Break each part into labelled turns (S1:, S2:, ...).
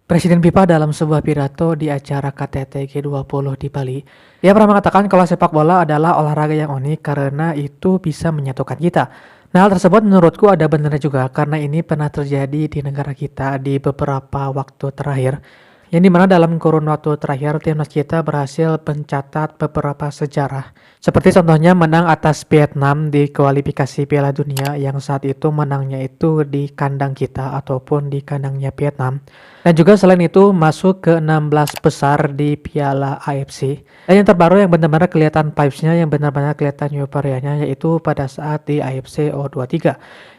S1: Presiden FIFA dalam sebuah pidato di acara KTT G20 di Bali, ia pernah mengatakan kalau sepak bola adalah olahraga yang unik karena itu bisa menyatukan kita. Nah, hal tersebut menurutku ada benarnya juga karena ini pernah terjadi di negara kita di beberapa waktu terakhir. Yang dimana dalam kurun waktu terakhir timnas kita berhasil mencatat beberapa sejarah. Seperti contohnya menang atas Vietnam di kualifikasi Piala Dunia yang saat itu menangnya itu di kandang kita ataupun di kandangnya Vietnam. Dan juga selain itu masuk ke 16 besar di Piala AFC. Dan yang terbaru yang benar-benar kelihatan vibes-nya, yang benar-benar kelihatan euforianya yaitu pada saat di AFC U23.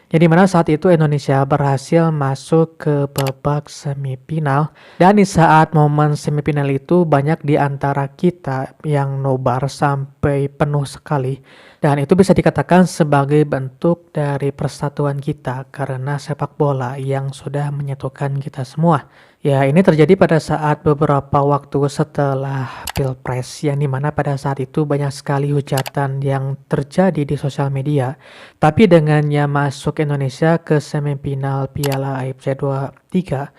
S1: Jadi mana saat itu Indonesia berhasil masuk ke babak semifinal dan di saat momen semifinal itu banyak di antara kita yang nobar sampai penuh sekali dan itu bisa dikatakan sebagai bentuk dari persatuan kita karena sepak bola yang sudah menyatukan kita semua. Ya, ini terjadi pada saat beberapa waktu setelah Pilpres yang dimana pada saat itu banyak sekali hujatan yang terjadi di sosial media. Tapi dengannya masuk Indonesia ke semifinal Piala AFC 23,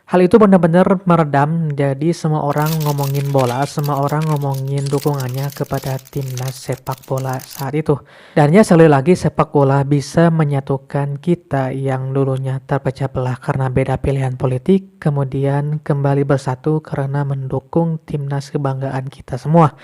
S1: hal itu benar-benar meredam. Jadi semua orang ngomongin bola, semua orang ngomongin dukungannya kepada timnas sepak bola saat itu. Dan ya sekali lagi sepak bola bisa menyatukan kita yang dulunya terpecah belah karena beda pilihan politik, kemudian kembali bersatu karena mendukung timnas kebanggaan kita semua.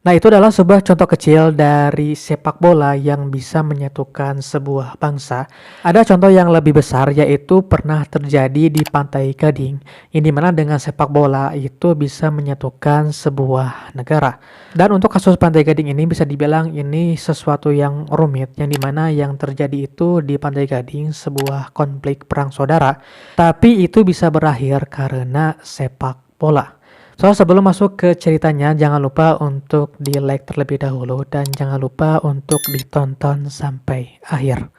S1: Nah, itu adalah sebuah contoh kecil dari sepak bola yang bisa menyatukan sebuah bangsa. Ada contoh yang lebih besar yaitu pernah terjadi di Pantai Gading, yang dimana dengan sepak bola itu bisa menyatukan sebuah negara. Dan untuk kasus Pantai Gading ini bisa dibilang ini sesuatu yang rumit, yang dimana yang terjadi itu di Pantai Gading sebuah konflik perang saudara, tapi itu bisa berakhir karena sepak bola. So, sebelum masuk ke ceritanya, jangan lupa untuk di-like terlebih dahulu dan jangan lupa untuk ditonton sampai akhir.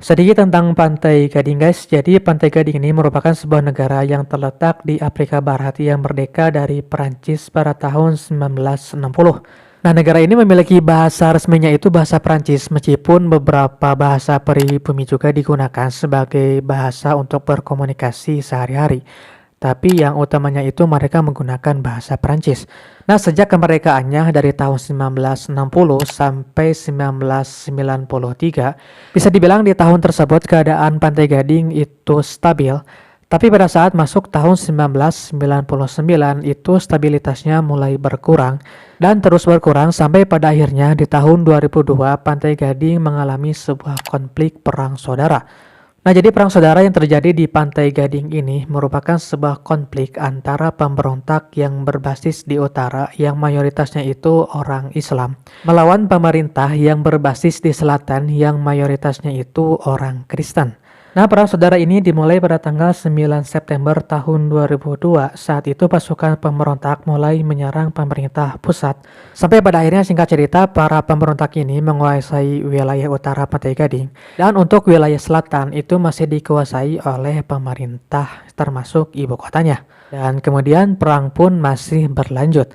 S1: Sedikit tentang Pantai Gading guys. Jadi Pantai Gading ini merupakan sebuah negara yang terletak di Afrika Barat yang merdeka dari Perancis pada tahun 1960. Nah, negara ini memiliki bahasa resminya itu bahasa Perancis meskipun beberapa bahasa pribumi juga digunakan sebagai bahasa untuk berkomunikasi sehari-hari. Tapi yang utamanya itu mereka menggunakan bahasa Perancis. Nah, sejak kemerdekaannya dari tahun 1960 sampai 1993, bisa dibilang di tahun tersebut keadaan Pantai Gading itu stabil. Tapi pada saat masuk tahun 1999 itu stabilitasnya mulai berkurang dan terus berkurang sampai pada akhirnya di tahun 2002 Pantai Gading mengalami sebuah konflik perang saudara. Nah, jadi perang saudara yang terjadi di Pantai Gading ini merupakan sebuah konflik antara pemberontak yang berbasis di utara yang mayoritasnya itu orang Islam melawan pemerintah yang berbasis di selatan yang mayoritasnya itu orang Kristen. Nah, perang saudara ini dimulai pada tanggal 9 September tahun 2002. Saat itu pasukan pemberontak mulai menyerang pemerintah pusat. Sampai pada akhirnya singkat cerita, para pemberontak ini menguasai wilayah utara Pantai Gading. Dan untuk wilayah selatan itu masih dikuasai oleh pemerintah termasuk ibu kotanya. Dan kemudian perang pun masih berlanjut.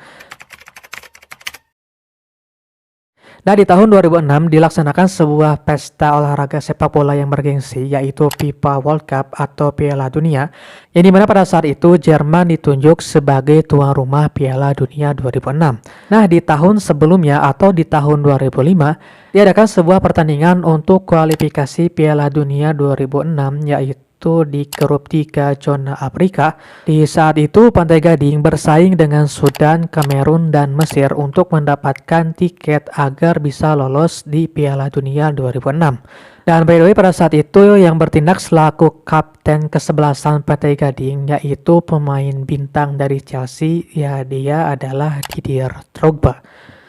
S1: Nah, di tahun 2006 dilaksanakan sebuah pesta olahraga sepak bola yang bergengsi yaitu FIFA World Cup atau Piala Dunia, yang dimana pada saat itu Jerman ditunjuk sebagai tuan rumah Piala Dunia 2006. Nah, di tahun sebelumnya atau di tahun 2005 diadakan sebuah pertandingan untuk kualifikasi Piala Dunia 2006 yaitu di grup 3 zona Afrika. Di saat itu Pantai Gading bersaing dengan Sudan, Kamerun, dan Mesir untuk mendapatkan tiket agar bisa lolos di Piala Dunia 2006. Dan by the way pada saat itu yang bertindak selaku kapten kesebelasan Pantai Gading yaitu pemain bintang dari Chelsea, ya dia adalah Didier Drogba.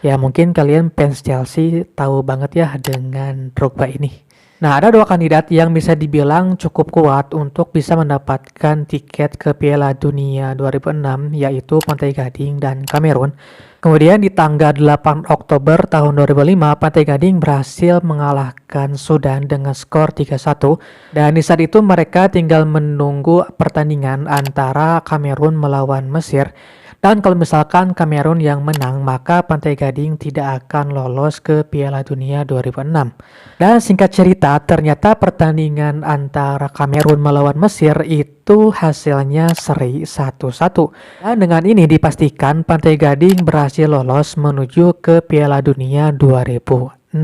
S1: Ya mungkin kalian fans Chelsea tahu banget ya dengan Drogba ini. Nah, ada dua kandidat yang bisa dibilang cukup kuat untuk bisa mendapatkan tiket ke Piala Dunia 2006 yaitu Pantai Gading dan Kamerun. Kemudian di tanggal 8 Oktober tahun 2005, Pantai Gading berhasil mengalahkan Sudan dengan skor 3-1 dan di saat itu mereka tinggal menunggu pertandingan antara Kamerun melawan Mesir. Dan kalau misalkan Kamerun yang menang, maka Pantai Gading tidak akan lolos ke Piala Dunia 2006. Dan singkat cerita, ternyata pertandingan antara Kamerun melawan Mesir itu hasilnya seri 1-1. Dan dengan ini dipastikan Pantai Gading berhasil lolos menuju ke Piala Dunia 2006.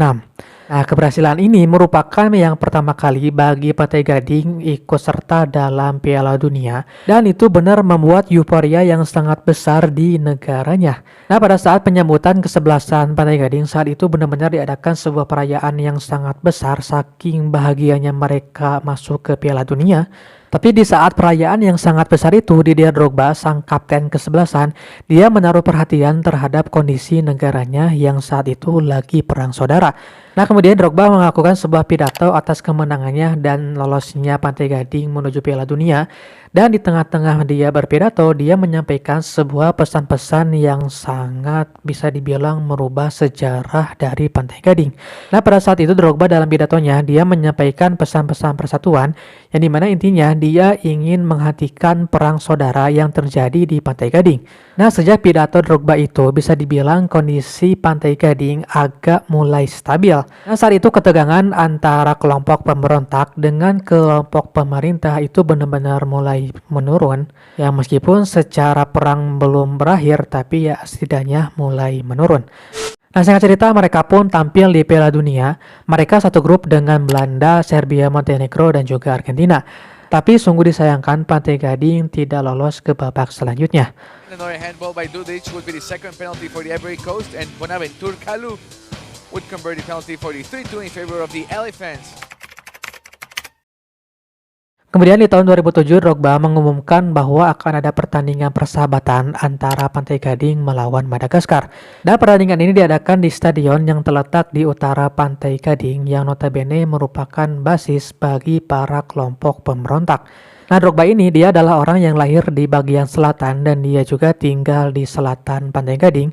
S1: Nah, keberhasilan ini merupakan yang pertama kali bagi Pantai Gading ikut serta dalam Piala Dunia, dan itu benar membuat euforia yang sangat besar di negaranya. Nah, pada saat penyambutan kesebelasan Pantai Gading saat itu benar-benar diadakan sebuah perayaan yang sangat besar saking bahagianya mereka masuk ke Piala Dunia. Tapi di saat perayaan yang sangat besar itu, Didier Drogba, sang kapten kesebelasan, dia menaruh perhatian terhadap kondisi negaranya yang saat itu lagi perang saudara. Nah, kemudian Drogba melakukan sebuah pidato atas kemenangannya dan lolosnya Pantai Gading menuju Piala Dunia. Dan di tengah-tengah dia berpidato, dia menyampaikan sebuah pesan-pesan yang sangat bisa dibilang merubah sejarah dari Pantai Gading. Nah, pada saat itu Drogba dalam pidatonya, dia menyampaikan pesan-pesan persatuan, yang dimana intinya dia ingin menghentikan perang saudara yang terjadi di Pantai Gading. Nah, sejak pidato Drogba itu bisa dibilang kondisi Pantai Gading agak mulai stabil. Nah, saat itu ketegangan antara kelompok pemberontak dengan kelompok pemerintah itu benar-benar mulai menurun. Ya, meskipun secara perang belum berakhir, tapi ya setidaknya mulai menurun. Nah, singkat cerita, mereka pun tampil di Piala Dunia. Mereka satu grup dengan Belanda, Serbia, Montenegro, dan juga Argentina. Tapi sungguh disayangkan Pantai Gading tidak lolos ke babak selanjutnya.
S2: Another handball by Dudic would be the second penalty for the Ivory Coast, and Bonaventure Kalu would convert the penalty for the 3-2 in favor of the Elephants.
S1: Kemudian di tahun 2007, Drogba mengumumkan bahwa akan ada pertandingan persahabatan antara Pantai Gading melawan Madagaskar. Dan pertandingan ini diadakan di stadion yang terletak di utara Pantai Gading yang notabene merupakan basis bagi para kelompok pemberontak. Nah, Drogba ini dia adalah orang yang lahir di bagian selatan dan dia juga tinggal di selatan Pantai Gading.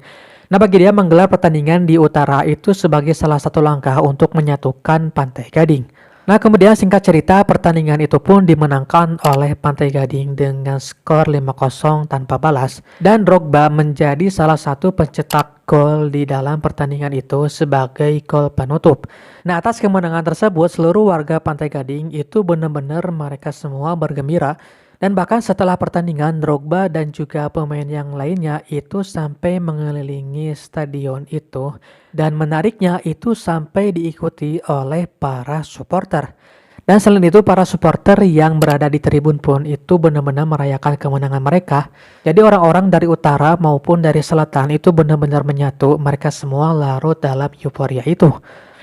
S1: Nah, bagi dia menggelar pertandingan di utara itu sebagai salah satu langkah untuk menyatukan Pantai Gading. Nah, kemudian singkat cerita, pertandingan itu pun dimenangkan oleh Pantai Gading dengan skor 5-0 tanpa balas. Dan Drogba menjadi salah satu pencetak gol di dalam pertandingan itu sebagai gol penutup. Nah, atas kemenangan tersebut, seluruh warga Pantai Gading itu benar-benar mereka semua bergembira. Dan bahkan setelah pertandingan, Drogba dan juga pemain yang lainnya itu sampai mengelilingi stadion itu. Dan menariknya itu sampai diikuti oleh para supporter. Dan selain itu, para supporter yang berada di tribun pun itu benar-benar merayakan kemenangan mereka. Jadi orang-orang dari utara maupun dari selatan itu benar-benar menyatu. Mereka semua larut dalam euforia itu.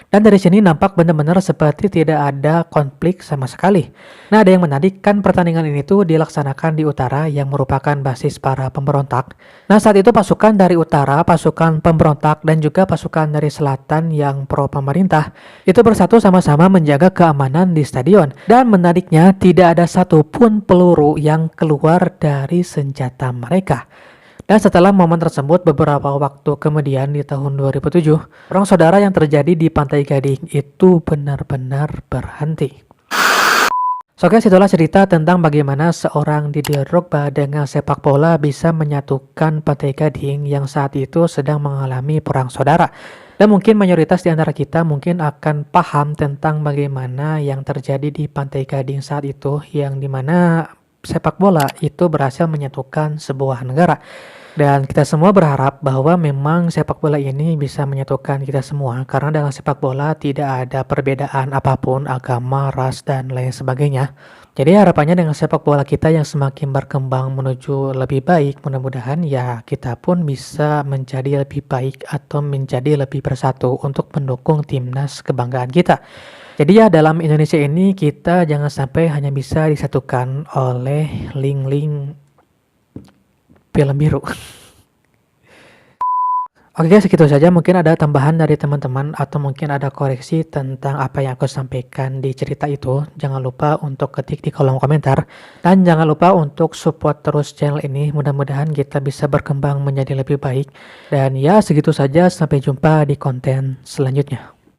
S1: Dan dari sini nampak benar-benar seperti tidak ada konflik sama sekali. Nah, ada yang menarik kan pertandingan ini tuh dilaksanakan di utara yang merupakan basis para pemberontak. Nah, saat itu pasukan dari utara, pasukan pemberontak, dan juga pasukan dari selatan yang pro pemerintah itu bersatu sama-sama menjaga keamanan di stadion. Dan menariknya tidak ada satupun peluru yang keluar dari senjata mereka. Dan setelah momen tersebut, beberapa waktu kemudian di tahun 2007, perang saudara yang terjadi di Pantai Gading itu benar-benar berhenti. So guys, itulah cerita tentang bagaimana seorang Didier Drogba dengan sepak bola bisa menyatukan Pantai Gading yang saat itu sedang mengalami perang saudara. Dan mungkin mayoritas di antara kita mungkin akan paham tentang bagaimana yang terjadi di Pantai Gading saat itu, yang dimana sepak bola itu berhasil menyatukan sebuah negara. Dan kita semua berharap bahwa memang sepak bola ini bisa menyatukan kita semua, karena dalam sepak bola tidak ada perbedaan apapun, agama, ras, dan lain sebagainya. Jadi harapannya dengan sepak bola kita yang semakin berkembang menuju lebih baik, mudah-mudahan ya kita pun bisa menjadi lebih baik atau menjadi lebih bersatu untuk mendukung timnas kebanggaan kita. Jadi ya, dalam Indonesia ini kita jangan sampai hanya bisa disatukan oleh link-link film biru. Oke guys, segitu saja. Mungkin ada tambahan dari teman-teman atau mungkin ada koreksi tentang apa yang aku sampaikan di cerita itu. Jangan lupa untuk ketik di kolom komentar. Dan jangan lupa untuk support terus channel ini. Mudah-mudahan kita bisa berkembang menjadi lebih baik. Dan ya, segitu saja. Sampai jumpa di konten selanjutnya.